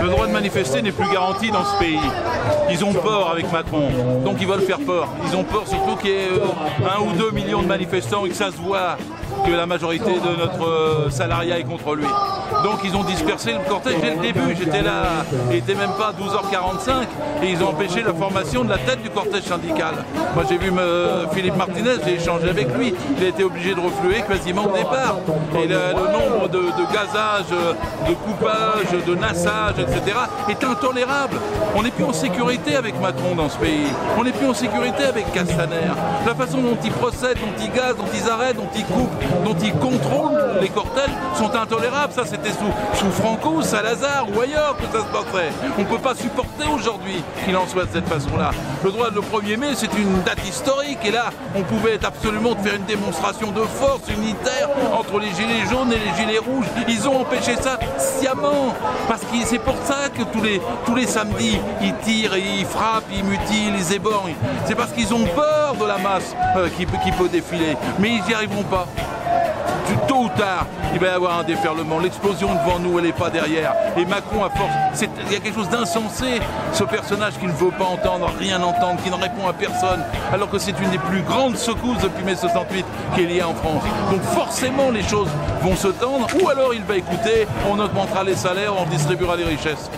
Le droit de manifester n'est plus garanti dans ce pays. Ils ont peur avec Macron, donc ils veulent faire peur. Ils ont peur surtout qu'il y ait 1 ou 2 millions de manifestants et que ça se voit que la majorité de notre salariat est contre lui. Donc ils ont dispersé le cortège dès le début. J'étais là, il n'était même pas 12h45 et ils ont empêché la formation de la tête du cortège syndical. Moi j'ai vu Philippe Martinez, j'ai échangé avec lui. Il a été obligé de refluer quasiment au départ. Et le nombre de gazages, de coupages, de nassages, etc. est intolérable. On n'est plus en sécurité avec Macron dans ce pays. On n'est plus en sécurité avec Castaner. La façon dont ils procèdent, dont ils gazent, dont ils arrêtent, dont ils coupent, dont ils contrôlent les cortèges sont intolérables. Ça c'était sous Franco, Salazar ou ailleurs que ça se passerait. On ne peut pas supporter aujourd'hui qu'il en soit de cette façon-là. Le droit de le 1er mai, c'est une date historique et là, on pouvait absolument faire une démonstration de force unitaire entre les gilets jaunes et les gilets rouges. Ils ont empêché ça sciemment parce que c'est pour ça que tous les samedis, ils tirent, ils frappent, ils mutilent, ils éborgnent. C'est parce qu'ils ont peur de la masse qui peut défiler. Mais ils n'y arriveront pas. Tôt ou tard, il va y avoir un déferlement. L'explosion devant nous, elle n'est pas derrière. Et Macron, à force, il y a quelque chose d'insensé. Ce personnage qui ne veut pas entendre, rien entendre, qui ne répond à personne, alors que c'est une des plus grandes secousses depuis mai 68 qu'il y a en France. Donc forcément, les choses vont se tendre, ou alors il va écouter, on augmentera les salaires, on distribuera les richesses.